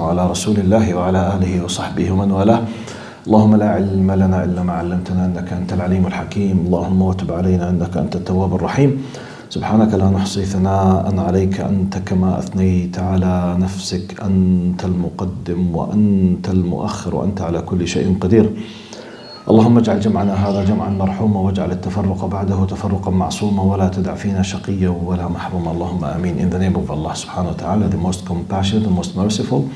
على رسول الله وعلى آله وصحبه ومن والاه. اللهم لا علم لنا إلا ما علمتنا إنك أنت العليم الحكيم. اللهم وتب علينا إنك أنت التواب الرحيم. سبحانك لا نحصي ثناء عليك أنت كما أثنيت على نفسك. أنت المقدم وأنت المؤخر وأنت على كل شيء قدير. اللهم اجعل جمعنا هذا جمعا مرحوما واجعل التفرق بعده تفرقا معصوما ولا تدع فينا شقيا ولا محروما. اللهم آمين. In the name of Allah subhanahu wa ta'ala, the most compassionate, the most merciful.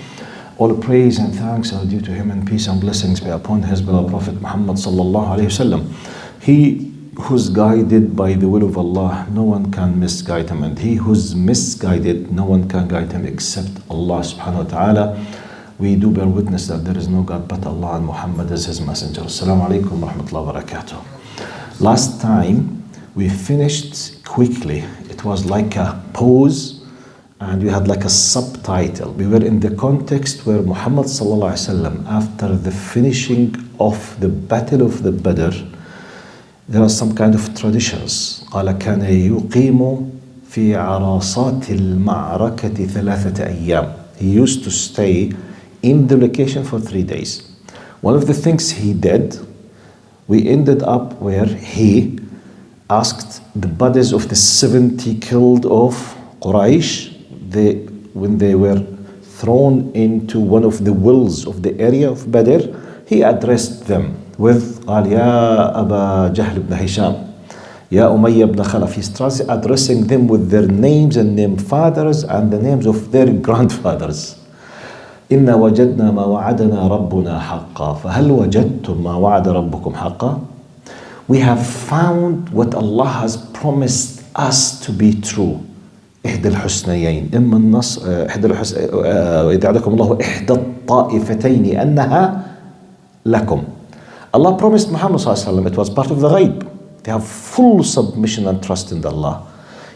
All praise and thanks are due to him, and peace and blessings be upon his beloved Prophet Muhammad sallallahu alayhi wasallam. He who's guided by the will of Allah, no one can misguide him, and he who's misguided, no one can guide him except Allah subhanahu wa ta'ala. We do bear witness that there is no God but Allah and Muhammad is his messenger. Assalamu alaikum wa rahmatullahi wa barakatuh. Last time we finished quickly. It was like a pause and we had like a subtitle. We were in the context where Muhammad sallallahu alaihi wasallam, after the finishing of the battle of the Badr, there are some kind of traditions. قال كان يقيم في عرصات المعركة 3 أيام. He used to stay in the location for 3 days. One of the things he did, we ended up where he asked the bodies of the 70 killed of Quraysh, when they were thrown into one of the wells of the area of Badr, he addressed them with قال يا أبا جهل بن هشام يا أمية بن خلف. He starts addressing them with their names and name fathers and the names of their grandfathers. إنا وجدنا ما وعدنا ربنا حقا فهل وجدتم ما وعد ربكم حقا. We have found what Allah has promised us to be true. إحدى الحسنيين إما النص إذا عدكم الله إحدى الطائفتين أنها لكم. Allah promised Muhammad sallallahu alaihi wasallam, it was part of the ghaib. They have full submission and trust in Allah.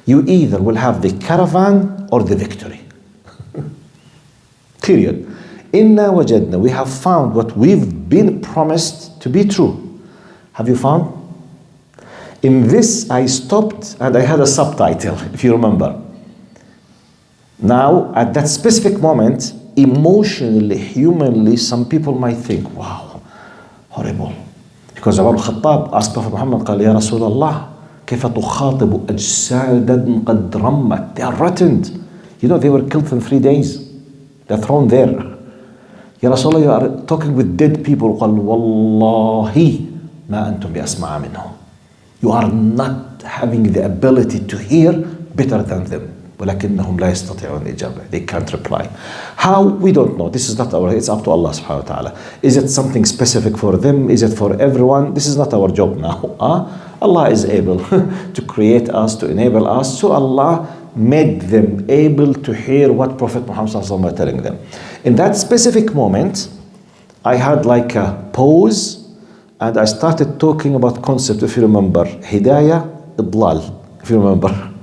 You either will have the caravan or the victory. Period. Inna wajadna, we have found what we've been promised to be true. Have you found? In this I stopped and I had a subtitle, if you remember. Now, at that specific moment, emotionally, humanly, some people might think, wow, horrible. Because Umar al-Khattab asked Prophet Muhammad, قال يا رسول الله كيف تخاطب أجسادا قد رمت. They are rotten. You know, they were killed in 3 days. They're thrown there. Ya Rasulullah, you are talking with dead people. قال والله ما أنتم بأسمع منهم. You are not having the ability to hear better than them. ولكنهم لا يستطيعون الإجابة. They can't reply. How? We don't know. This is not our, it's up to Allah subhanahu wa ta'ala. Is it something specific for them? Is it for everyone? This is not our job now. Allah is able to create us, to enable us. So Allah made them able to hear what Prophet Muhammad was telling them. In that specific moment, I had like a pause and I started talking about concept, if you remember, Hidayah, Idlal, if you remember.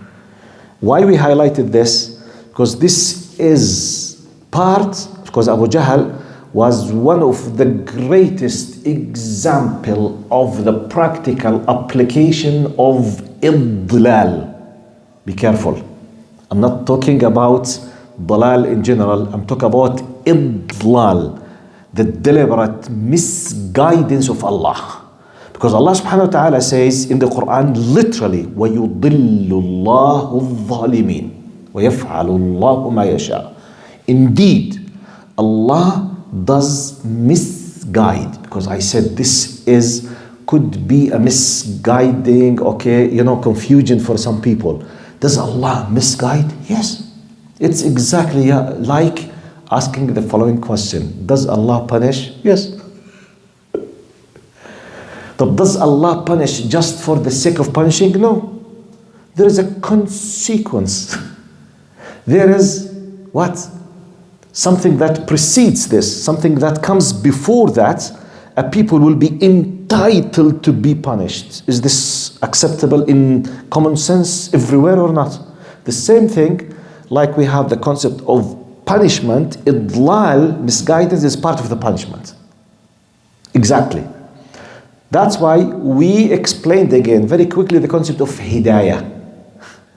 Why we highlighted this? Because this is part, because Abu Jahl was one of the greatest example of the practical application of Idlal. Be careful. I'm not talking about dalal in general. I'm talking about idlal, the deliberate misguidance of Allah. Because Allah subhanahu wa ta'ala says in the Quran literally, وَيُضِلُّ اللَّهُ الظَّالِمِينَ وَيَفْعَلُ اللَّهُ مَا يَشَاءُ. Indeed, Allah does misguide. Because I said this could be a misguiding, confusion for some people. Does Allah misguide? Yes. It's exactly like asking the following question. Does Allah punish? Yes. But does Allah punish just for the sake of punishing? No. There is a consequence. There is what? Something that precedes this, something that comes before that. A people will be entitled to be punished. Is this acceptable in common sense everywhere or not? The same thing, like we have the concept of punishment, idlal, misguidance is part of the punishment. Exactly. That's why we explained again very quickly the concept of hidayah,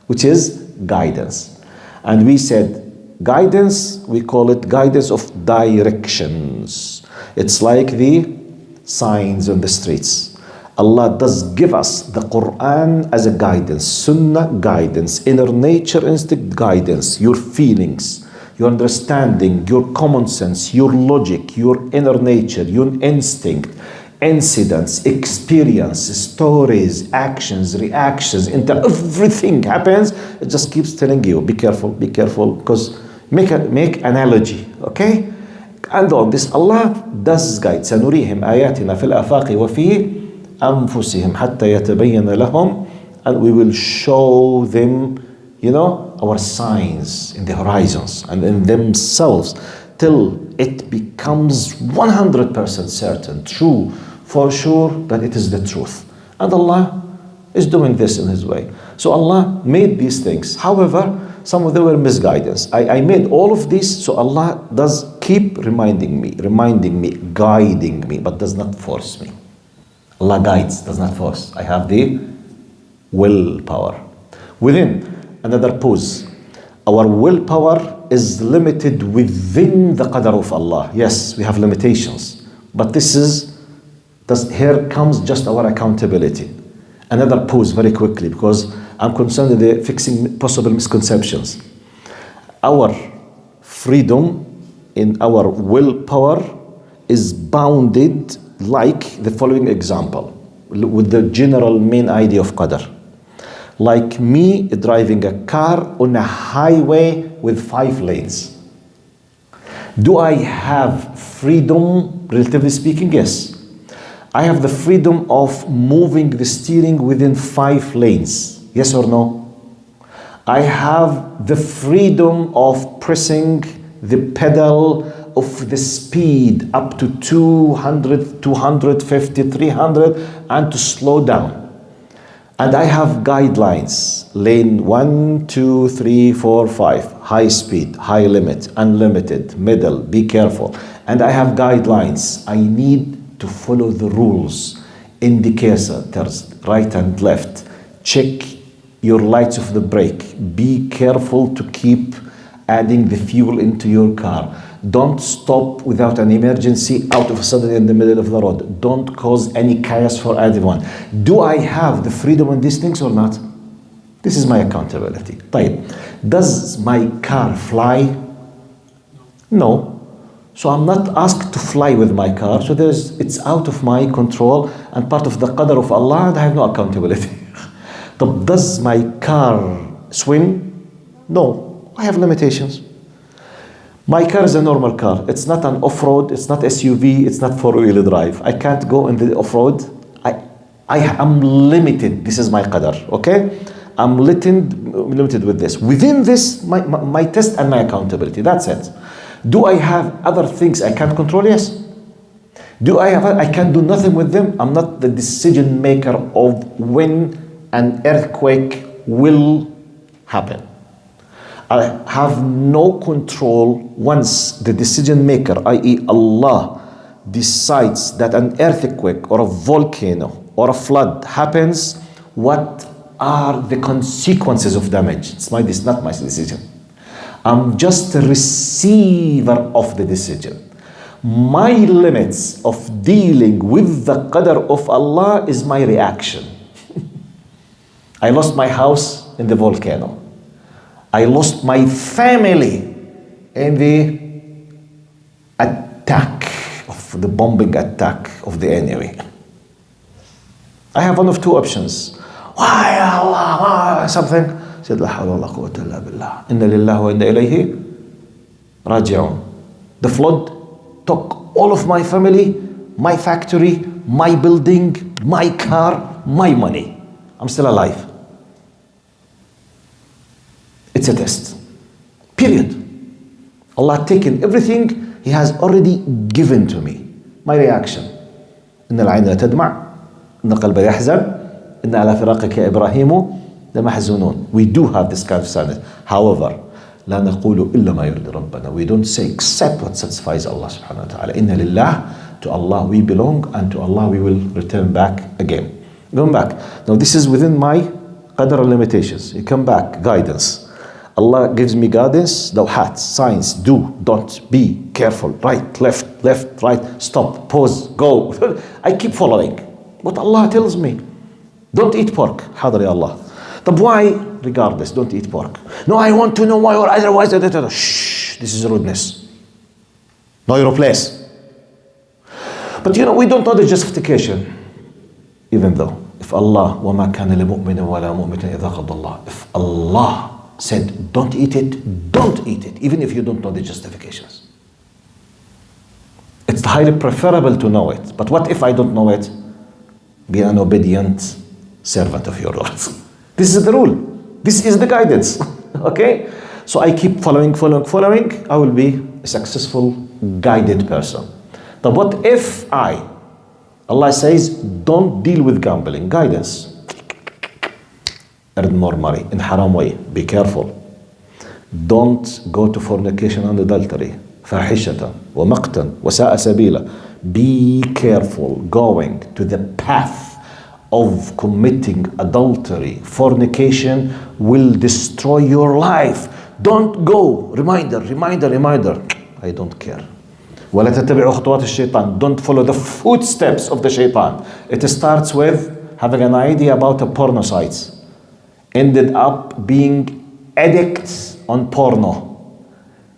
which is guidance. And we said guidance, we call it guidance of directions. It's like the signs on the streets. Allah does give us the Quran as a guidance, Sunnah guidance, inner nature instinct guidance, your feelings, your understanding, your common sense, your logic, your inner nature, your instinct, incidents, experience, stories, actions, reactions, everything happens. It just keeps telling you, be careful, because make analogy, okay? And on this, Allah does guide. سنريهم آياتنا في الآفاق وفي أنفسهم حتى يتبين لهم, and we will show them, our signs in the horizons and in themselves till it becomes 100% certain, true, for sure that it is the truth. And Allah is doing this in His way. So Allah made these things. However, some of them were misguidance. I made all of these, so Allah does keep reminding me, guiding me, but does not force me. Allah guides, does not force. I have the willpower. Within another pause, our willpower is limited within the qadr of Allah. Yes, we have limitations, but here comes just our accountability. Another pause very quickly, because I'm concerned with fixing possible misconceptions. Our freedom in our willpower is bounded like the following example, with the general main idea of qadr. Like me driving a car on a highway with 5 lanes. Do I have freedom, relatively speaking? Yes. I have the freedom of moving the steering within 5 lanes. Yes or no? I have the freedom of pressing the pedal of the speed up to 200, 250, 300, and to slow down. And I have guidelines, lane 1, 2, 3, 4, 5, high speed, high limit, unlimited, middle, be careful. And I have guidelines. I need to follow the rules. Indicators, right and left. Check your lights of the brake. Be careful to keep adding the fuel into your car. Don't stop without an emergency out of a sudden in the middle of the road. Don't cause any chaos for anyone. Do I have the freedom on these things or not? This is my accountability. طيب. Does my car fly? No. So I'm not asked to fly with my car. So it's out of my control and part of the qadr of Allah, and I have no accountability. But does my car swim? No. I have limitations. My car is a normal car. It's not an off-road, it's not SUV, it's not four-wheel drive. I can't go in the off-road. I am limited. This is my qadr, okay? I'm limited with this. Within this, my test and my accountability, that's it. Do I have other things I can't control? Yes. I can do nothing with them. I'm not the decision maker of when an earthquake will happen. I have no control once the decision maker, i.e. Allah, decides that an earthquake or a volcano or a flood happens. What are the consequences of damage? It's not my decision. I'm just a receiver of the decision. My limits of dealing with the qadr of Allah is my reaction. I lost my house in the volcano. I lost my family in the the bombing attack of the enemy. I have one of two options. Why Allah? Something. Said La hawla wa la quwwata illa billah. Inna lillahi wa inna ilayhi raji'un. The flood took all of my family, my factory, my building, my car, my money. I'm still alive. It's a test. Period. Allah taken everything He has already given to me. My reaction. إن العين لا تدمع إن قلب يحزن إن على فراقك يا إبراهيم لمحزونون. We do have this kind of sadness. However, لا نقول إلا ما يرضي ربنا. We don't say except what satisfies Allah subhanahu wa ta'ala. إن لله, to Allah we belong, and to Allah we will return back again. Going back. Now this is within my qadr limitations. You come back, guidance. Allah gives me guidance, lawhat, signs, do, don't, be, careful, right, left, right, stop, pause, go. I keep following. But Allah tells me, don't eat pork. Hadar ya Allah. But why? Regardless, don't eat pork. No, I want to know why or otherwise. Shh, this is rudeness. Know your place. But we don't know the justification. Even though, if Allah, وَمَا كَانَ لِمُؤْمِنٍ وَلَا مُؤْمِنٍ إِذَا قَضَى اللَّهُ, if Allah said, don't eat it, don't eat it, even if you don't know the justifications. It's highly preferable to know it. But what if I don't know it? Be an obedient servant of your Lord. This is the rule. This is the guidance. Okay? So I keep following. I will be a successful, guided person. But what if Allah says, don't deal with gambling. Guidance. Earn more money in haram way. Be careful. Don't go to fornication and adultery. فاحشة ومقتا وساء سبيلا. Be careful going to the path of committing adultery. Fornication will destroy your life. Don't go. Reminder. I don't care. ولا تتبعوا خطوات الشيطان. Don't follow the footsteps of the shaitan. It starts with having an idea about a porno sites. Ended up being addicts on porno.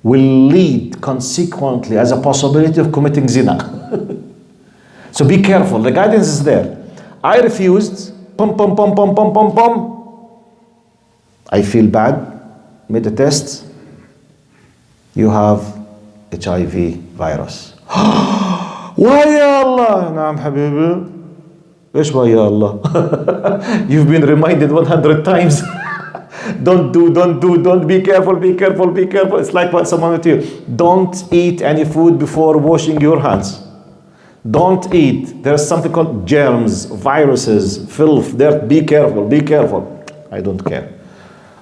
Will lead consequently as a possibility of committing zina. So be careful. The guidance is there. I refused. I feel bad. Made a test. You have HIV virus. Why ya Allah? Naam habibi. Ish why ya Allah? You've been reminded 100 times. Don't be careful. It's like what someone will tell you. Don't eat any food before washing your hands. Don't eat. There's something called germs, viruses, filth, dirt. Be careful. I don't care.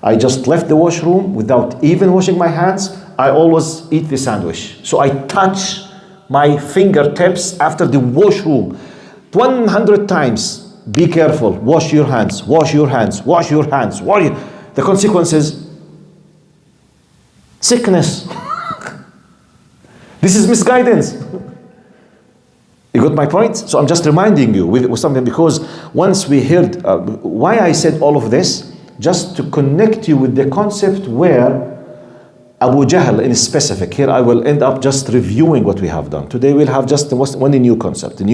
I just left the washroom without even washing my hands. I always eat the sandwich. So I touch my fingertips after the washroom 100 times. Be careful. Wash your hands. The consequence is sickness. This is misguidance. You got my point? So I'm just reminding you with something, because once we heard why I said all of this, just to connect you with the concept where Abu Jahl in specific, here I will end up just reviewing what we have done. Today we'll have just one new concept. Abu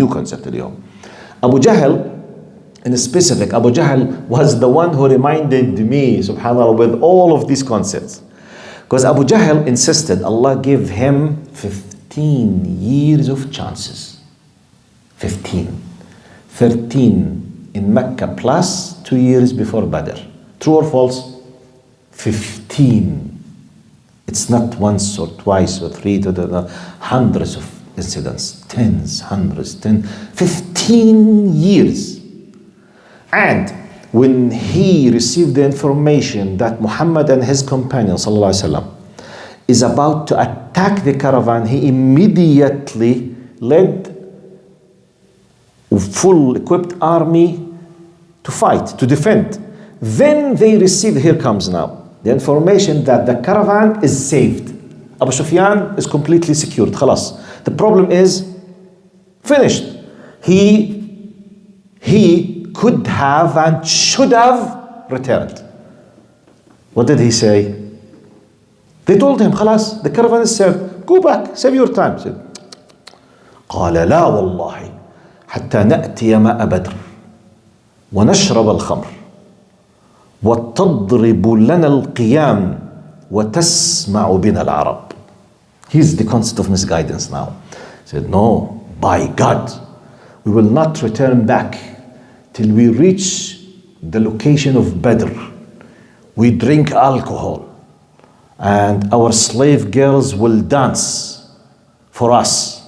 Jahl in specific, Abu Jahl was the one who reminded me, subhanAllah, with all of these concepts. Because Abu Jahl insisted Allah gave him 15 years of chances. 15. 13 in Mecca plus 2 years before Badr. True or false? 15. It's not once or twice or three, hundreds of incidents, tens, hundreds, 15 years. And when he received the information that Muhammad and his companion ﷺ is about to attack the caravan, he immediately led a full equipped army to fight, to defend. Then they received, here comes now, the information that the caravan is saved. Abu Sufyan is completely secured. Khalas. The problem is finished. He could have and should have returned. What did he say? They told him, Khalas, the caravan is saved. Go back, save your time. He said, قال لا والله حتى نأتي ماء بدر ونشرب الخمر وتضرب لنا القيام وتسمع بنا العرب. Here's the concept of misguidance now. He said, no, by God, we will not return back till we reach the location of Badr. We drink alcohol and our slave girls will dance for us.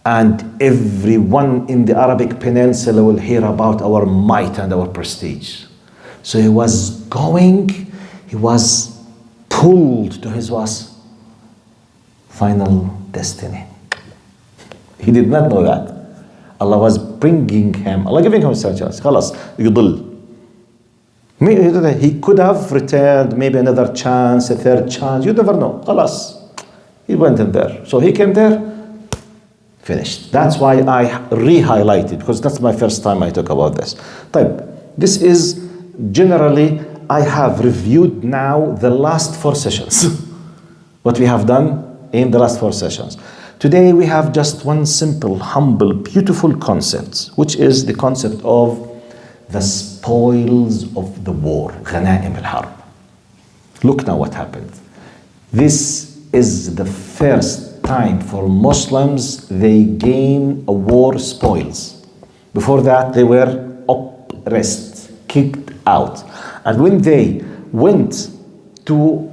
And everyone in the Arabic Peninsula will hear about our might and our prestige. So he was pulled to his final destiny. He did not know that. Allah was bringing him, Allah giving him such a chance. خلاص يضل. He could have returned maybe another chance, a third chance. You never know. Alas, he went in there. So he came there, finished. That's why I re-highlighted, because that's my first time I talk about this. This is generally, I have reviewed now the last 4 sessions. What we have done in the last 4 sessions. Today we have just one simple, humble, beautiful concept, which is the concept of the spoils of the war, غنائم الحرب. Look now what happened. This is the first time for Muslims they gain a war spoils. Before that they were oppressed, kicked out. And when they went to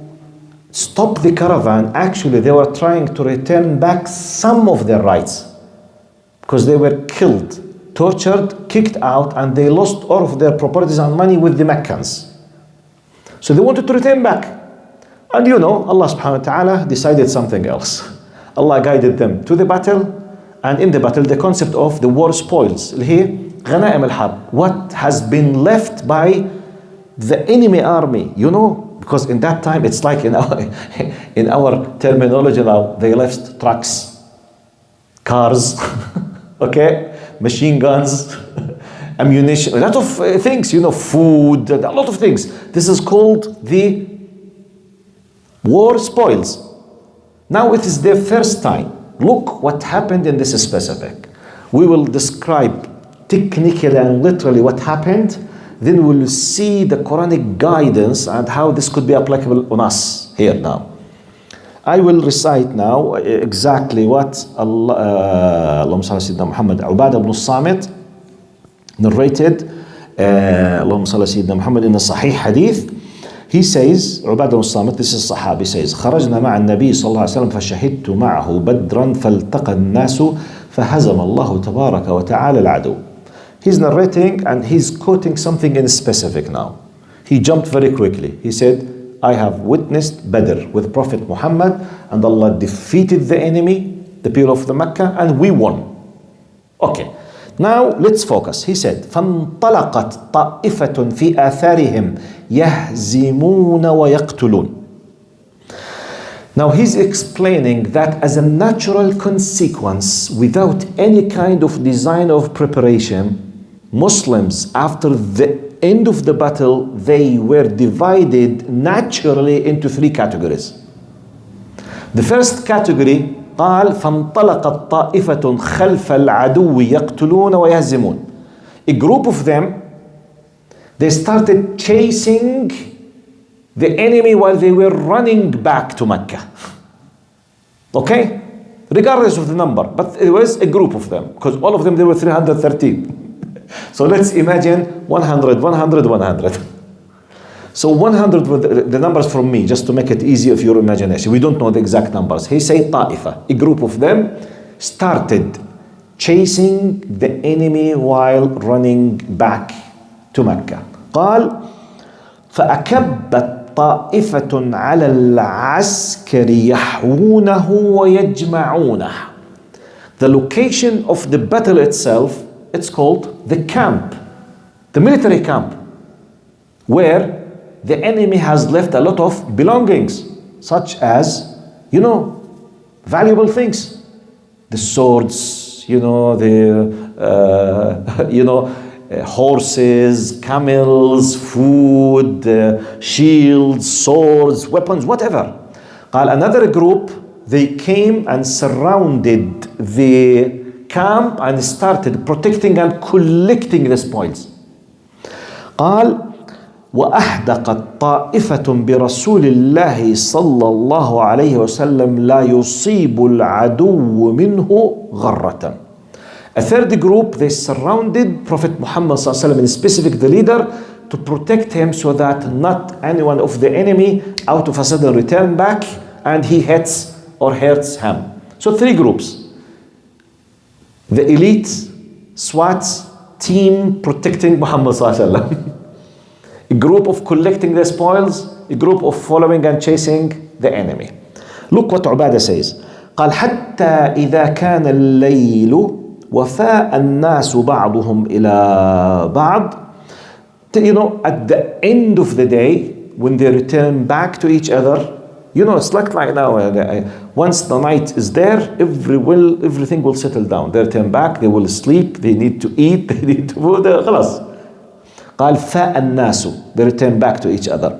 stop the caravan, actually they were trying to return back some of their rights, because they were killed, tortured, kicked out, and they lost all of their properties and money with the Meccans. So they wanted to return back. And you know, Allah subhanahu wa ta'ala decided something else. Allah guided them to the battle, and in the battle the concept of the war spoils, غنائم الحرب, what has been left by the enemy army, you know, because in that time it's like in our terminology now, they left trucks, cars, okay, machine guns, ammunition, a lot of things, you know, food, a lot of things. This is called the war spoils. Now it is their first time. Look what happened in this specific. We will describe technically and literally what happened. Then we'll see the Quranic guidance and how this could be applicable on us here now. I will recite now exactly what Allahumma salli Sayyidina Muhammad, Ubadah ibn Samit narrated, Allahumma salli Sayyidina Muhammad, in the Sahih Hadith. He says, Ubadah ibn Samit, this is Sahabi, says, خرجنا مع النبي صلى الله عليه وسلم فشهدت معه بدرا فالتقى الناس فهزم الله تبارك وتعالى العدو. He's narrating and he's quoting something in specific now. He jumped very quickly. He said, I have witnessed Badr with Prophet Muhammad, and Allah defeated the enemy, the people of the Mecca, and we won. Okay, now let's focus. He said, فانطلقت طائفة في آثارهم يهزمون ويقتلون. Now he's explaining that as a natural consequence, without any kind of design of preparation, Muslims, after the end of the battle, they were divided naturally into 3 categories. The first category, قال فانطلقت طائفة خلف العدو يقتلون ويهزمون. A group of them, they started chasing the enemy while they were running back to Mecca. Okay? Regardless of the number, but it was a group of them, because all of them, they were 313. So let's imagine 100, 100, 100. So 100 were the numbers from me, just to make it easy of your imagination. We don't know the exact numbers. He said ta'ifa, a group of them started chasing the enemy while running back to Mecca. قال فأكبت طائفة على العسكر يحوونه ويجمعونه. The location of the battle itself, it's called the camp, the military camp, where the enemy has left a lot of belongings, such as, you know, valuable things, the swords, you know, horses, camels, food, shields, swords, weapons, whatever. Another group, they came and surrounded the camp and started protecting and collecting the spoils. قال وأحدقت طائفة برسول الله صلى الله عليه وسلم لا يصيب العدو منه غرة. A third group, they surrounded Prophet Muhammad صلى الله عليه وسلم, in specific the leader, to protect him so that not anyone of the enemy out of a sudden return back and he hits or hurts him. So 3 groups. The elite SWAT team protecting Muhammad صلى الله عليه وسلم. A group of collecting the spoils, a group of following and chasing the enemy. Look what Ubadah says. قال حتى إذا كان الليل وفاء الناس بعضهم إلى بعض. at the end of the day, when they return back to each other, it's like now, once the night is there, everything will settle down. They return back, they will sleep, they need to eat, they need to food, خلاص. قال فالناس, they return back to each other.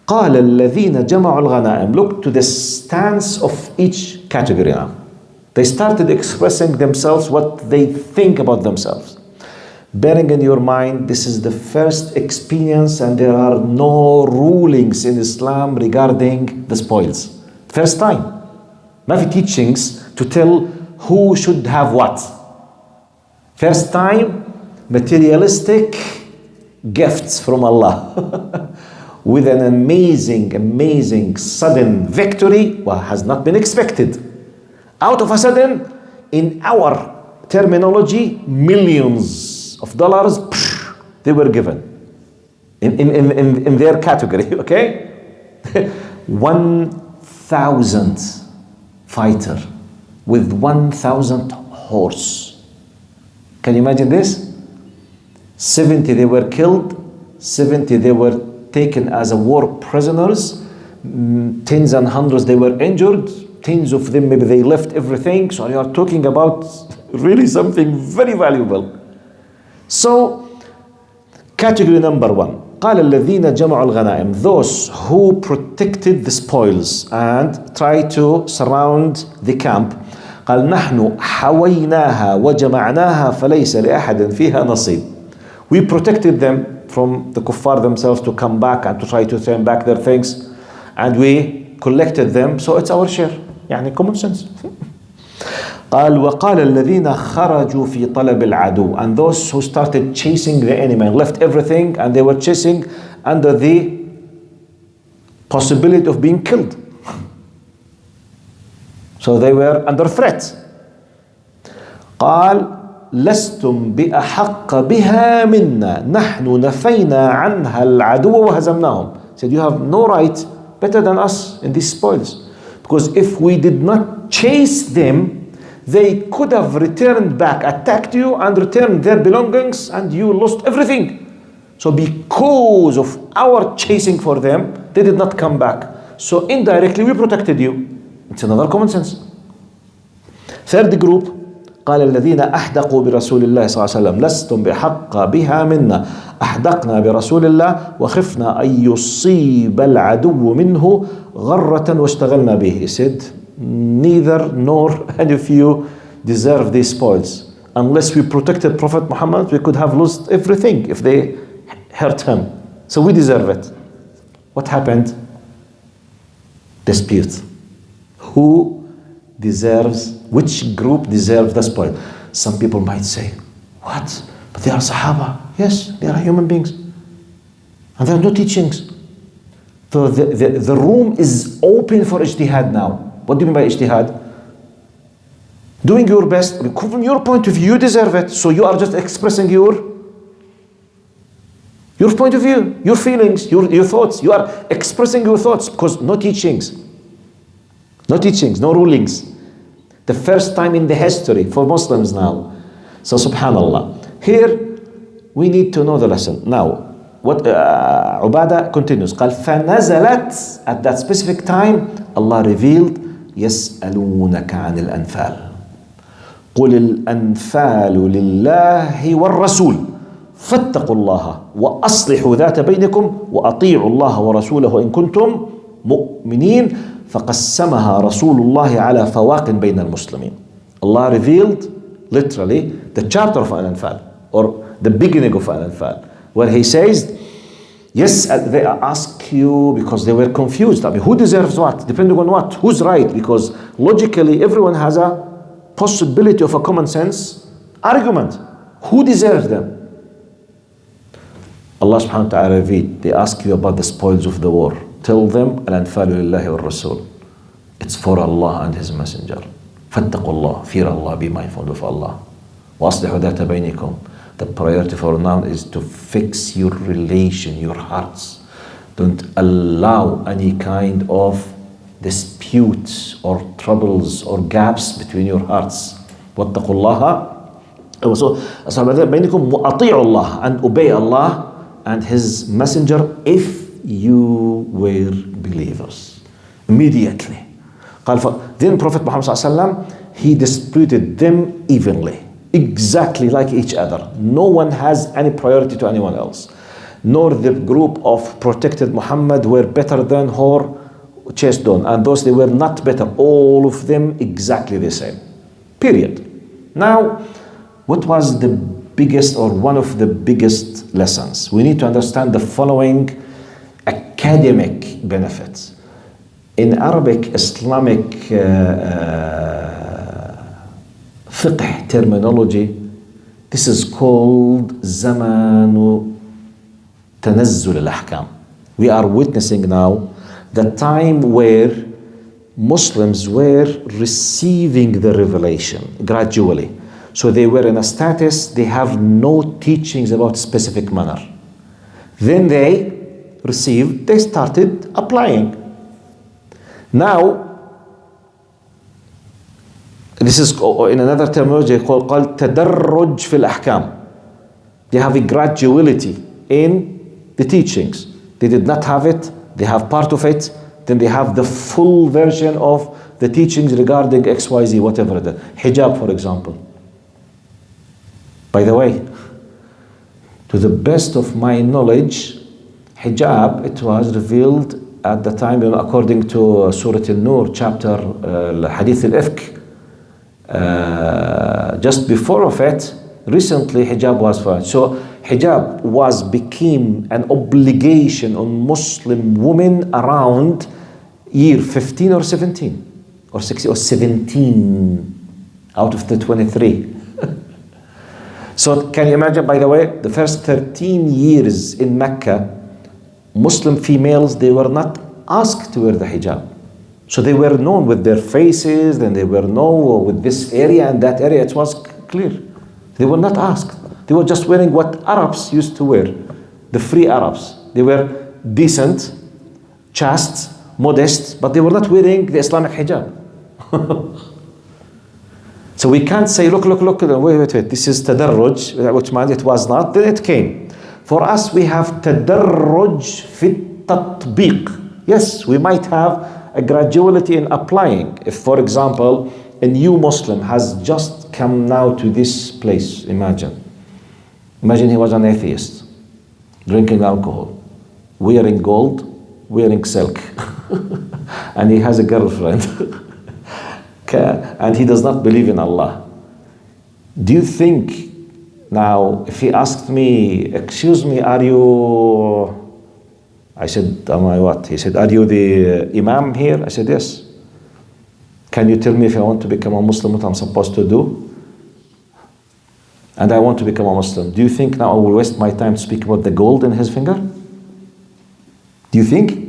قال الذين جمعوا الغنائم. Look to the stance of each category now. They started expressing themselves, what they think about themselves. Bearing in your mind, this is the first experience and there are no rulings in Islam regarding the spoils. First time. ما في teachings to tell who should have what. First time, materialistic gifts from Allah. With an amazing sudden victory has not been expected. Out of a sudden, in our terminology, millions of dollars they were given in their category, okay? 1,000 fighter with 1,000 horse. Can you imagine this? 70 they were killed, 70 they were taken as a war prisoners, tens and hundreds they were injured, tens of them maybe they left everything. So you are talking about really something very valuable. So category number 1, قال الذين جمعوا الغنائم, those who protected the spoils and tried to surround the camp. قال نحن حويناها وجمعناها فليس لأحد فيها نصيب. We protected them from the kuffar themselves to come back and to try to turn back their things, and we collected them, so it's our share. يعني common sense. قال وقال الذين خرجوا في طلب العدو, and those who started chasing the enemy and left everything and they were chasing under the possibility of being killed. So they were under threat. قال لستم بأحق بها منا نحن نفينا عنها العدو وهزمناهم. Said you have no right better than us in these spoils, because if we did not chase them, they could have returned back, attacked you and returned their belongings, and you lost everything. So because of our chasing for them, they did not come back. So indirectly we protected you. It's another common sense. Third group, قال الذين أحدقوا برسول الله صلى الله عليه وسلم لستم بحق بها منا أحدقنا برسول الله وخفنا أن يصيب العدو منه غرة واشتغلنا به. He said, neither nor any of you deserve these spoils. Unless we protected Prophet Muhammad, we could have lost everything if they hurt him. So we deserve it. What happened? Dispute. Who deserves, which group deserves the spoil? Some people might say, what? But they are Sahaba. Yes, they are human beings. And there are no teachings. So the room is open for ijtihad now. What do you mean by ijtihad? Doing your best. From your point of view, you deserve it. So you are just expressing your point of view, your feelings, your thoughts. You are expressing your thoughts because no teachings. No teachings, no rulings. The first time in the history for Muslims now. So subhanallah. Here we need to know the lesson. Now, what Ubadah continues. قال فنزلت, at that specific time, Allah revealed, يسألونك عن الأنفال. قل الأنفال لله والرسول فاتقوا الله وأصلحوا ذات بينكم وأطيعوا الله ورسوله إن كنتم مؤمنين فقسمها رسول الله على فواق بين المسلمين. Allah revealed literally the chapter of Al-Anfal, or the beginning of Al-Anfal, where he says, yes, they ask you because they were confused. I mean, who deserves what? Depending on what? Who's right? Because logically everyone has a possibility of a common sense argument. Who deserves them? Allah subhanahu wa ta'ala revealed, they ask you about the spoils of the war. Tell them, Al-Anfalu lillahi wa rasul. It's for Allah and His Messenger. فاتقوا الله, fear Allah, be mindful of Allah. وأصلحوا ذات بينكم. The priority for now is to fix your relation, your hearts. Don't allow any kind of disputes or troubles or gaps between your hearts. واتقوا الله. So بينكم وأطيعوا الله, and obey Allah and his messenger if you were believers. Immediately. Then Prophet Muhammad ﷺ, he disputed them evenly, exactly like each other. No one has any priority to anyone else. Nor the group of protected Muhammad were better than or chased on, and those they were not better. All of them exactly the same. Period. Now, what was the biggest or one of the biggest lessons? We need to understand the following academic benefits. In Arabic, Islamic fiqh terminology, this is called zamanu tanazzul al-ahkam. We are witnessing now the time where Muslims were receiving the revelation gradually. So they were in a status, they have no teachings about specific manner. Then they received, they started applying. Now, this is in another terminology called tadarruj fil ahkam. They have a graduality in the teachings. They did not have it, they have part of it, then they have the full version of the teachings regarding XYZ, whatever it is. Hijab, for example. By the way, to the best of my knowledge, hijab, it was revealed at the time, according to Surah An-Nur, chapter Hadith al-Ifk. Just before of it, recently hijab was found. So hijab became an obligation on Muslim women around year 15 or 17 or 16 or 17 out of the 23. So can you imagine, by the way, the first 13 years in Mecca, Muslim females, they were not asked to wear the hijab. So they were known with their faces, then they were known with this area and that area. It was clear. They were not asked. They were just wearing what Arabs used to wear, the free Arabs. They were decent, chaste, modest, but they were not wearing the Islamic hijab. So we can't say, look, wait, this is tadarruj, which meant it was not, then it came. For us, we have tadarruj fit tatbiq. Yes, we might have a graduality in applying. If, for example, a new Muslim has just come now to this place, imagine he was an atheist, drinking alcohol, wearing gold, wearing silk, and he has a girlfriend, and he does not believe in Allah. Do you think now, if he asked me, excuse me, are you, I said, am I what? He said, are you the imam here? I said, yes. Can you tell me if I want to become a Muslim, what I'm supposed to do? And I want to become a Muslim. Do you think now I will waste my time to speak about the gold in his finger? Do you think?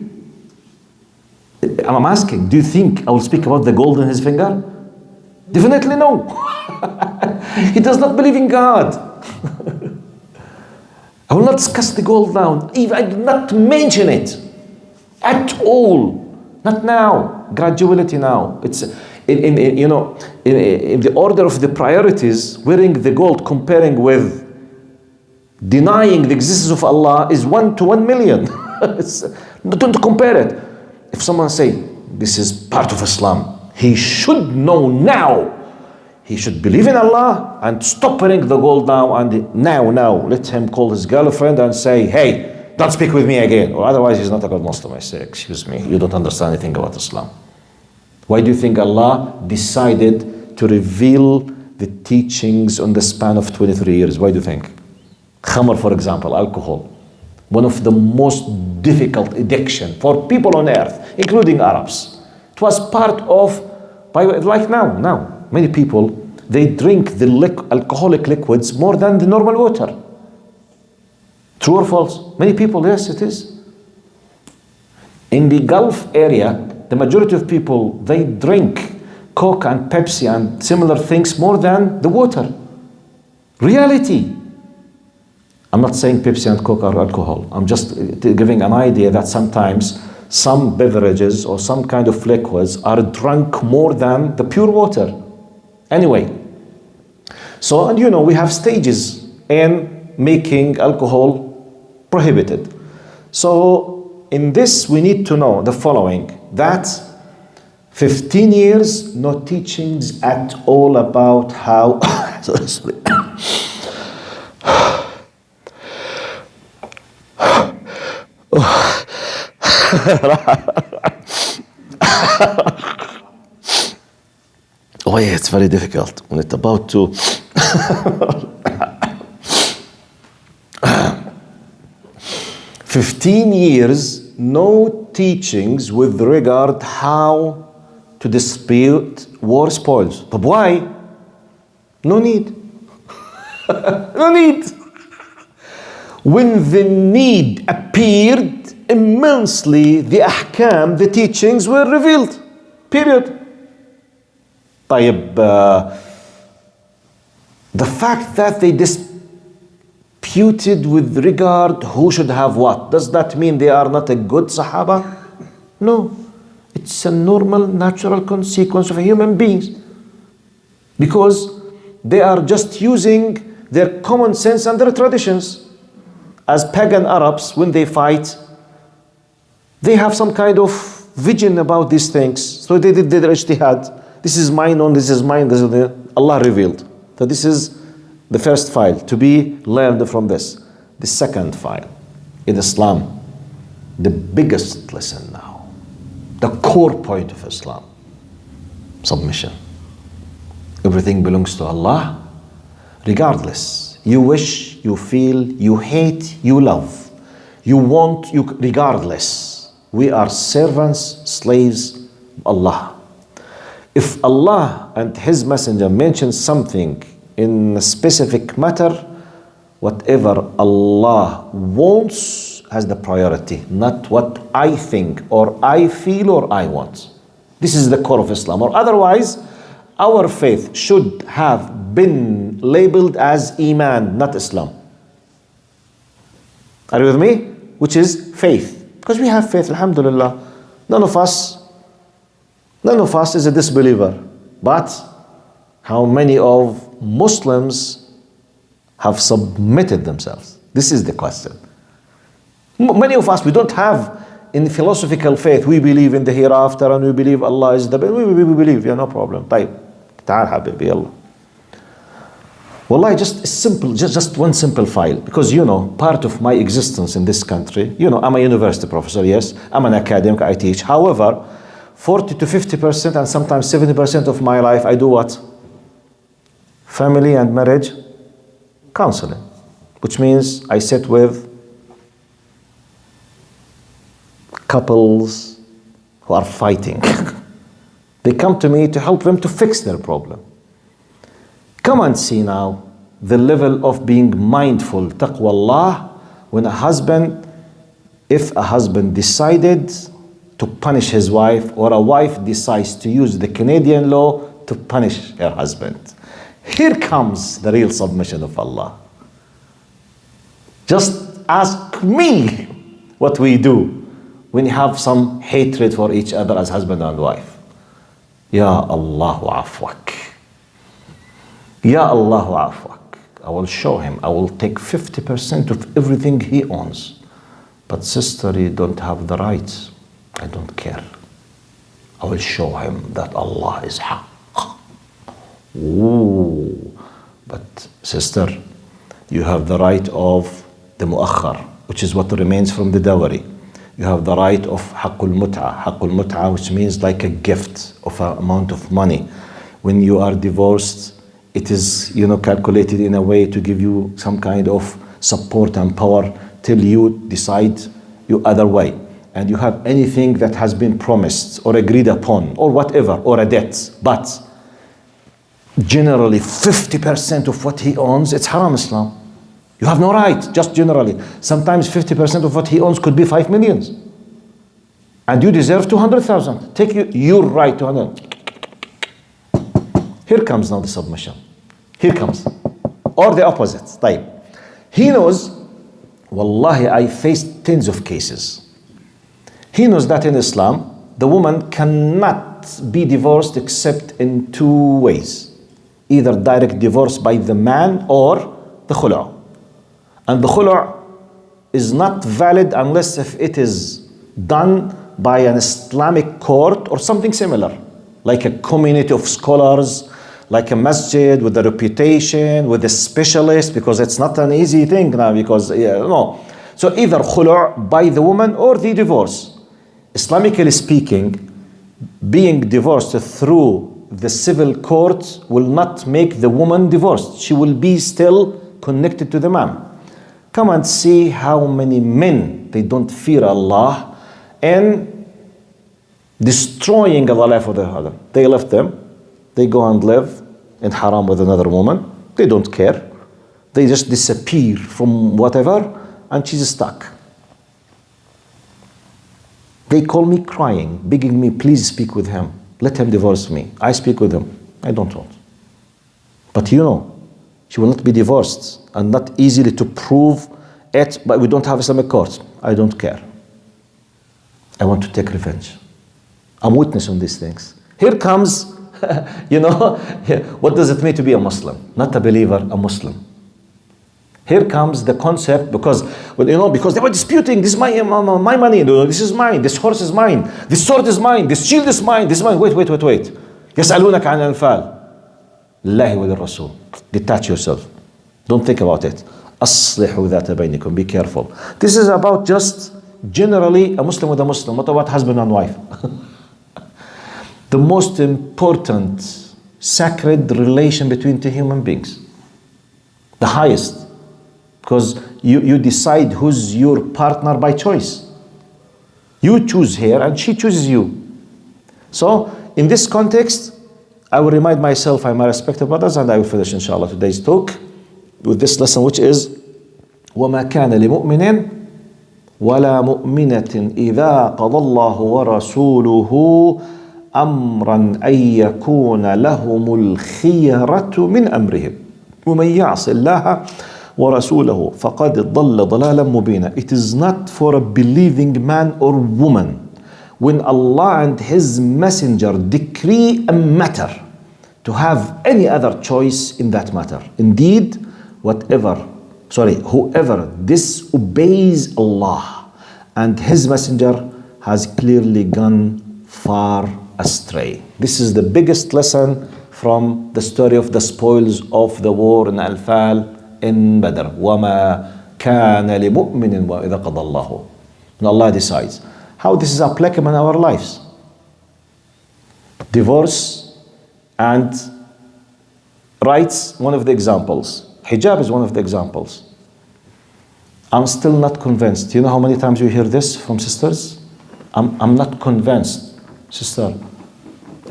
I'm asking, do you think I will speak about the gold in his finger? Definitely no. He does not believe in God. I will not discuss the gold now. Even I do not mention it at all. Not now. Graduality now. It's in the order of the priorities. Wearing the gold, comparing with denying the existence of Allah, is 1 to 1 million. Don't compare it. If someone say this is part of Islam, he should know now. He should believe in Allah and stop wearing the gold now. And now, let him call his girlfriend and say, hey, don't speak with me again, or otherwise he's not a good Muslim. I say, excuse me, you don't understand anything about Islam. Why do you think Allah decided to reveal the teachings on the span of 23 years? Why do you think? Khamr, for example, alcohol, one of the most difficult addiction for people on earth, including Arabs. It was part of, like now, many people, they drink the alcoholic liquids more than the normal water. True or false? Many people, yes, it is. In the Gulf area, the majority of people, they drink Coke and Pepsi and similar things more than the water. Reality. I'm not saying Pepsi and Coke are alcohol. I'm just giving an idea that sometimes some beverages or some kind of liquids are drunk more than the pure water. Anyway, so, and we have stages in making alcohol prohibited. So in this we need to know the following, that 15 years, no teachings at all about how sorry. Oh yeah, it's very difficult when it's about to 15 years, no teachings with regard how to dispute war spoils. But why? No need. No need. When the need appeared, immensely the ahkam, the teachings were revealed. Period. طيب, the fact that they disputed with regard who should have what, does that mean they are not a good Sahaba? No. It's a normal, natural consequence of human beings. Because they are just using their common sense and their traditions. As pagan Arabs, when they fight, they have some kind of vision about these things. So they did their ijtihad. This is mine, this is mine, this is Allah revealed. So this is the first file to be learned from this. The second file, in Islam, the biggest lesson now, the core point of Islam, submission. Everything belongs to Allah, regardless. You wish, you feel, you hate, you love. You want, you regardless. We are servants, slaves of Allah. If Allah and His Messenger mention something in a specific matter, whatever Allah wants has the priority, not what I think or I feel or I want. This is the core of Islam. Or otherwise, our faith should have been labeled as Iman, not Islam. Are you with me? Which is faith. Because we have faith, alhamdulillah. None of us is a disbeliever. But how many of Muslims have submitted themselves? This is the question. Many of us, we don't have in philosophical faith, we believe in the hereafter and we believe Allah is the best. We believe, yeah, no problem. طيب, تعال حبيبي, يلا. Wallahi, just simple, just one simple file. Because part of my existence in this country, I'm a university professor, yes. I'm an academic, I teach. However, 40 to 50% and sometimes 70% of my life, I do what? Family and marriage counseling. Which means I sit with couples who are fighting. They come to me to help them to fix their problem. Come and see now the level of being mindful, taqwa Allah, when if a husband decided to punish his wife, or a wife decides to use the Canadian law to punish her husband. Here comes the real submission of Allah. Just ask me what we do when you have some hatred for each other as husband and wife. Ya Allahu afwak. Ya Allahu afwak. I will show him. I will take 50% of everything he owns. But sister, you don't have the rights. I don't care. I will show him that Allah is haqq. Ooh. But sister, you have the right of the mu'akhar, which is what remains from the dowry. You have the right of haqqul mut'a. Haqqul mut'a, which means like a gift of an amount of money. When you are divorced, it is calculated in a way to give you some kind of support and power till you decide your other way. And you have anything that has been promised or agreed upon or whatever, or a debt. But generally 50% of what he owns, it's haram Islam. You have no right, just generally. Sometimes 50% of what he owns could be 5 million. And you deserve 200,000. Take your right to 100. Here comes now the submission. Here comes. Or the opposite. طيب. He knows, wallahi, I faced tens of cases. He knows that in Islam, the woman cannot be divorced except in 2 ways. Either direct divorce by the man or the khulu'. And the khulu' is not valid unless if it is done by an Islamic court or something similar, like a community of scholars, like a masjid with a reputation, with a specialist, because it's not an easy thing now, because, no. So either khulu' by the woman or the divorce. Islamically speaking, being divorced through the civil court will not make the woman divorced. She will be still connected to the man. Come and see how many men, they don't fear Allah and destroying the life of the other. They left them. They go and live in haram with another woman. They don't care. They just disappear from whatever, and she's stuck. They call me crying, begging me, please speak with him. Let him divorce me. I speak with him. I don't want. But you know, she will not be divorced and not easily to prove it, but we don't have Islamic courts. I don't care. I want to take revenge. I'm witness on these things. Here comes, you know, what does it mean to be a Muslim? Not a believer, a Muslim. Here comes the concept, because, well, you know, because they were disputing, this is my money, this is mine, this horse is mine, this sword is mine, this shield is mine, this is mine. Wait. يسألونك عن الأنفال. لله وللرسول. Detach yourself. Don't think about it. أصلحوا ذات بينكم. Be careful. This is about just generally a Muslim with a Muslim, not about husband and wife. The most important sacred relation between two human beings. The highest. Because you decide who's your partner by choice. You choose her and she chooses you. So, in this context, I will remind myself I'm a respected brothers, and I will finish inshallah today's talk with this lesson, which is وَمَا كَانَ لِمُؤْمِنٍ وَلَا مُؤْمِنَةٍ إِذَا قَضَى اللَّهُ وَرَسُولُهُ أَمْرًا أَن يَكُونَ لَهُمُ الْخِيَرَةُ مِنْ أَمْرِهِمْ وَمَنْ يَعْصِ اللَّهَ وَرَسُولَهُ فَقَدْ ضَلَّ ضَلَالًا مُبِينًا. It is not for a believing man or woman when Allah and His Messenger decree a matter to have any other choice in that matter. Indeed, whoever disobeys Allah and His Messenger has clearly gone far astray. This is the biggest lesson from the story of the spoils of the war in Al-Fal in Badr. وَمَا كَانَ لِمُؤْمِنٍ وَإِذَا قَضَى اللَّهُ. When Allah decides. How this is applicable in our lives. Divorce and rights, one of the examples. Hijab is one of the examples. I'm still not convinced. You know how many times you hear this from sisters? I'm not convinced. Sister,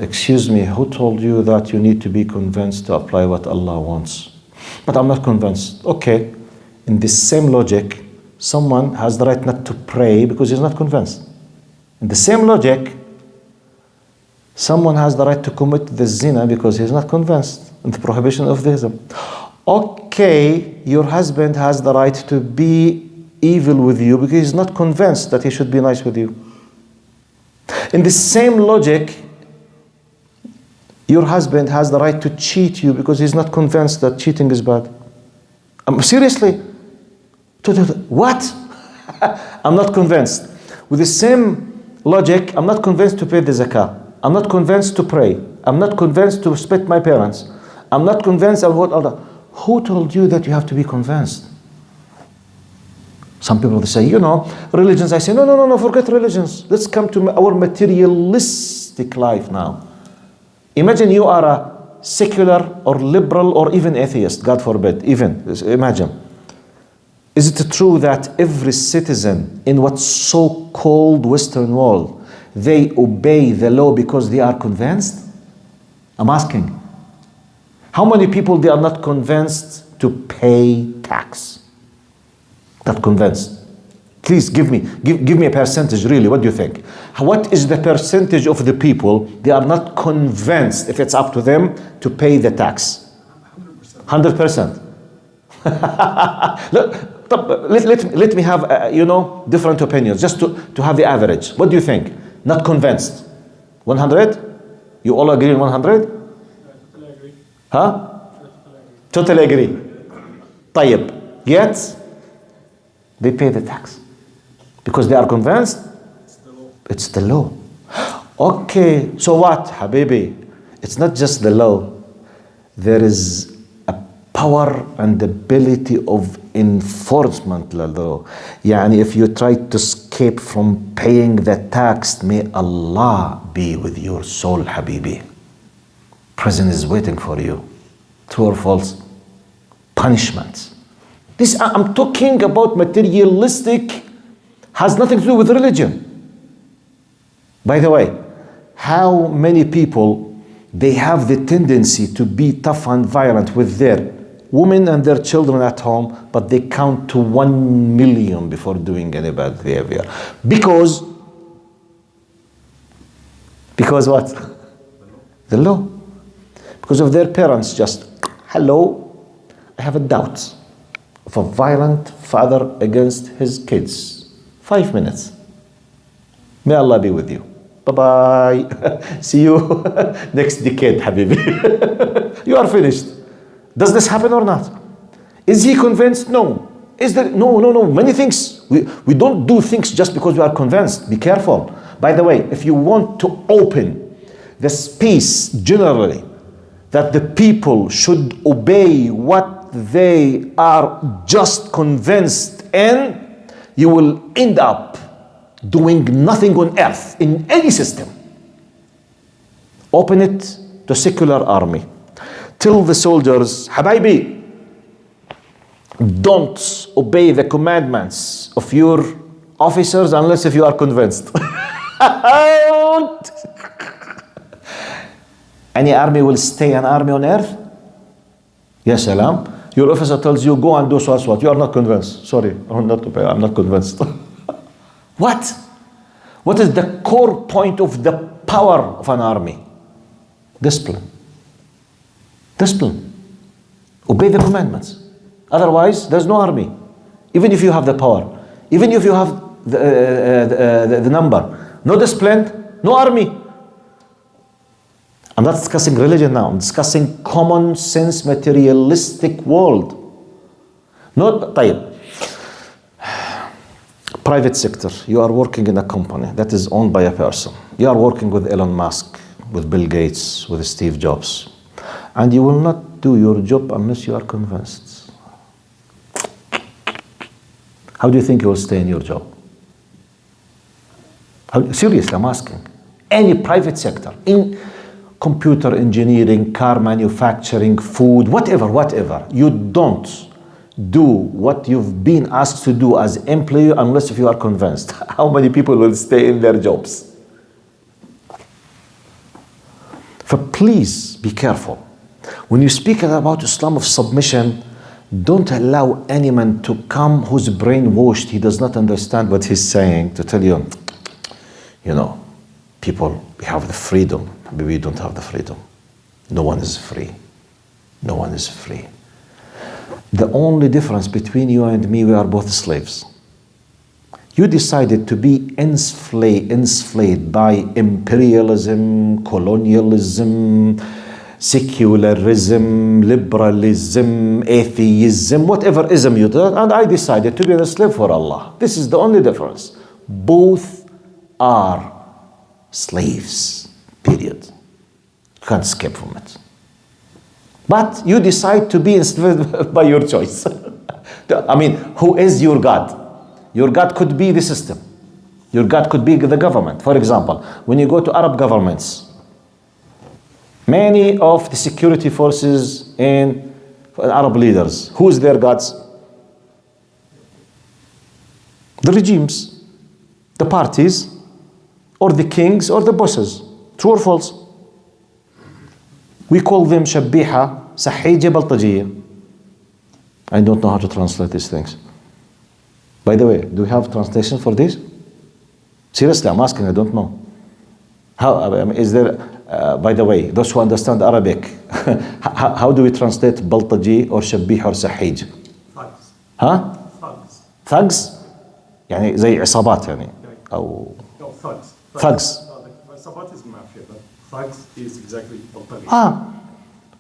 excuse me, who told you that you need to be convinced to apply what Allah wants? But I'm not convinced. Okay, in this same logic, someone has the right not to pray because he's not convinced. In the same logic, someone has the right to commit the zina because he's not convinced in the prohibition of this. Okay, your husband has the right to be evil with you because he's not convinced that he should be nice with you. In the same logic, your husband has the right to cheat you because he's not convinced that cheating is bad. Seriously? What? I'm not convinced. With the same logic, I'm not convinced to pay the zakah. I'm not convinced to pray. I'm not convinced to respect my parents. I'm not convinced of what other. Who told you that you have to be convinced? Some people, they say, you know, religions. I say, no, forget religions. Let's come to our materialistic life now. Imagine you are a secular or liberal or even atheist, God forbid, even, imagine. Is it true that every citizen in what's so-called Western world, they obey the law because they are convinced? I'm asking. How many people they are not convinced to pay tax? Not convinced. Please give me a percentage, really. What do you think? What is the percentage of the people they are not convinced, if it's up to them, to pay the tax? 100%. 100%. Let me have, different opinions, just to have the average. What do you think? Not convinced. 100? You all agree on 100? Totally agree. Huh? Totally agree. طيب. Yet, They pay the tax. Because they are convinced it's the law. Okay, so what, Habibi? It's not just the law. There is a power and ability of enforcement law. Yani if you try to escape from paying the tax, may Allah be with your soul, Habibi. Prison is waiting for you. True or false? Punishment. This, I'm talking about materialistic, has nothing to do with religion. By the way, how many people, they have the tendency to be tough and violent with their women and their children at home, but they count to 1 million before doing any bad behavior. Because what? The law. Because of their parents just, hello, I have a doubt of a violent father against his kids. 5 minutes. May Allah be with you. Bye-bye. See you next decade, Habibi. You are finished. Does this happen or not? Is he convinced? No. Is there? No. Many things. We don't do things just because we are convinced. Be careful. By the way, if you want to open the space generally that the people should obey what they are just convinced in, you will end up doing nothing on earth in any system. Open it to secular army. Tell the soldiers, Habibi, don't obey the commandments of your officers unless if you are convinced. Any army will stay an army on earth? Yes, salam. Your officer tells you, go and do so as what. You are not convinced. Sorry, I'm not convinced. What? What is the core point of the power of an army? Discipline. Discipline. Obey the commandments. Otherwise, there's no army. Even if you have the power, even if you have the number, no discipline, no army. I'm not discussing religion now. I'm discussing common sense, materialistic world. Not طيب. Private sector. You are working in a company that is owned by a person. You are working with Elon Musk, with Bill Gates, with Steve Jobs. And you will not do your job unless you are convinced. How do you think you will stay in your job? Seriously, I'm asking. Any private sector, in computer engineering, car manufacturing, food, whatever, you don't do what you've been asked to do as employee unless if you are convinced. How many people will stay in their jobs? So please be careful. When you speak about Islam of submission, don't allow any man to come who's brainwashed, he does not understand what he's saying, to tell you, people, we have the freedom, but we don't have the freedom. No one is free. No one is free. The only difference between you and me, we are both slaves. You decided to be enslaved by imperialism, colonialism, secularism, liberalism, atheism, whatever ism you did, and I decided to be a slave for Allah. This is the only difference. Both are slaves, period. You can't escape from it. But you decide to be enslaved by your choice. I mean, who is your God? Your God could be the system. Your God could be the government. For example, when you go to Arab governments, many of the security forces and Arab leaders, who is their gods? The regimes, the parties, or the kings, or the bosses. True or false? We call them Shabbiha, Sahijya, Baltajiyya. I don't know how to translate these things. By the way, do we have translation for this? Seriously, I'm asking, I don't know. How, is there, by the way, those who understand Arabic, how do we translate Baltaji or Shabbih or Sahij? Thugs. Huh? Thugs. Thugs? يعني زي عصابات يعني أو No, thugs. Thugs. No, عصابات is mafia, but thugs is exactly Baltaji.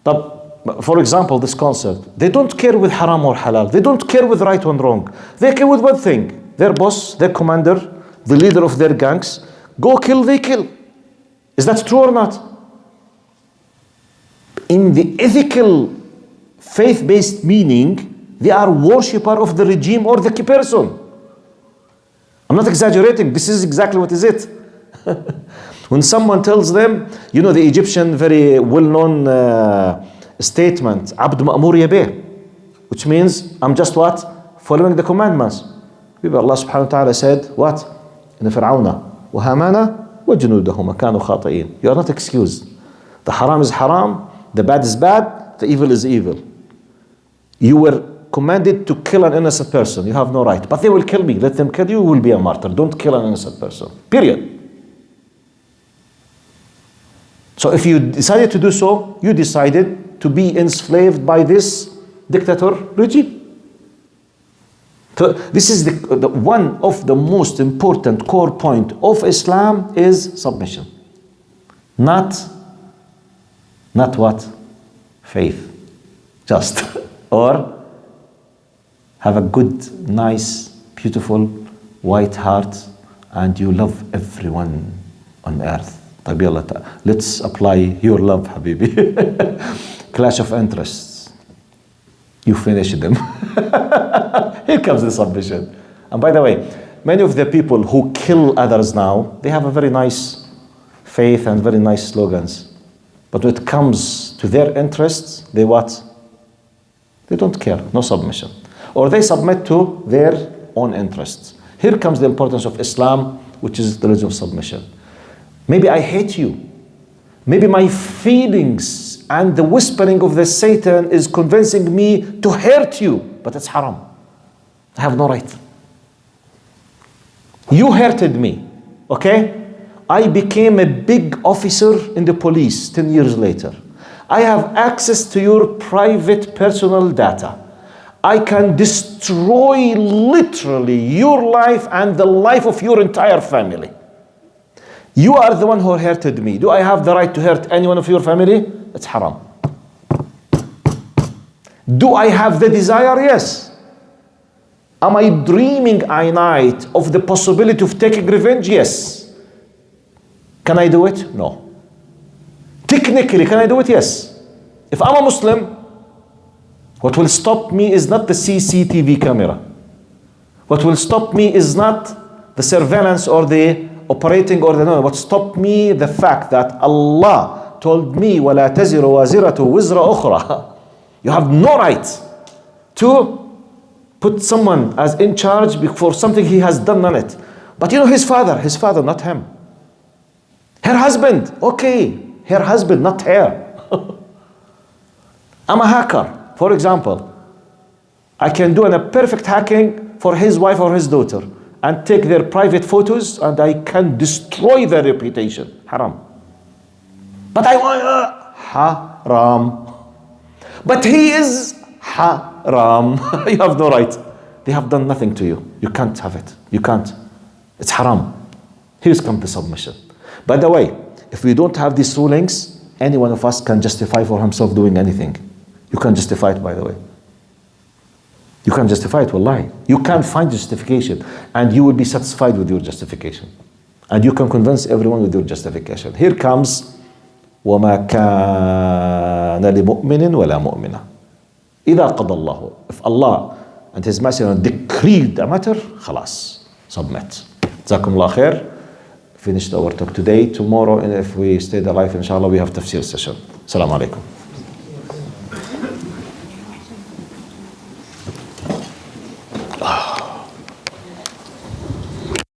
طب For example, this concept, they don't care with haram or halal. They don't care with right or wrong. They care with one thing. Their boss, their commander, the leader of their gangs, go kill, they kill. Is that true or not? In the ethical, faith-based meaning, they are worshipper of the regime or the person. I'm not exaggerating. This is exactly what is it. When someone tells them, you know the Egyptian very well-known statement, Abd Ma'mur Yabeh, which means I'm just what? Following the commandments. People, Allah subhanahu wa ta'ala said, what? In Fir'auna, وَهَامَانَ وَجُنُودَهُمَا كَانُوا خَاطِئِينَ. You are not excused. The haram is haram, the bad is bad, the evil is evil. You were commanded to kill an innocent person. You have no right. But they will kill me. Let them kill you, you will be a martyr. Don't kill an innocent person. Period. So if you decided to do so, you decided to be enslaved by this dictator regime. So this is the one of the most important core point of Islam is submission. Not what? Faith. Just. Or have a good, nice, beautiful, white heart and you love everyone on earth. Let's apply your love, Habibi. Clash of interests. You finish them. Here comes the submission. And by the way, many of the people who kill others now, they have a very nice faith and very nice slogans. But when it comes to their interests, they what? They don't care, no submission. Or they submit to their own interests. Here comes the importance of Islam, which is the religion of submission. Maybe I hate you. Maybe my feelings and the whispering of the Satan is convincing me to hurt you, but it's haram. I have no right. You hurted me, okay? I became a big officer in the police 10 years later. I have access to your private personal data. I can destroy literally your life and the life of your entire family. You are the one who hurted me. Do I have the right to hurt anyone of your family? It's haram. Do I have the desire? Yes. Am I dreaming a night of the possibility of taking revenge? Yes. Can I do it? No. Technically, can I do it? Yes. If I'm a Muslim, what will stop me is not the CCTV camera. What will stop me is not the surveillance or the operating or the no. What stopped me the fact that Allah told me وَلَا تَزِرُ وَازِرَةُ وِزْرَ أُخْرَى. You have no right to put someone as in charge for something he has done on it. But you know his father, not him. Her husband, okay, her husband, not her. I'm a hacker, for example. I can do a perfect hacking for his wife or his daughter and take their private photos and I can destroy their reputation. Haram. But I want haram. But he is haram. You have no right. They have done nothing to you. You can't have it. You can't. It's haram. Here's come the submission. By the way, if we don't have these rulings, any one of us can justify for himself doing anything. You can justify it, by the way. You can justify it, wallahi. You can find justification and you will be satisfied with your justification. And you can convince everyone with your justification. Here comes وَمَا كَانَ لِمُؤْمِنٍ وَلَا مُؤْمِنَةٍ إِذَا قَضَى اللَّهُ. If Allah and His Messenger decreed a matter, خلاص, submit. جزاكم الله خير. Finished our talk today. Tomorrow, if we stay alive, inshallah, we have tafsir session. Assalamu alaikum.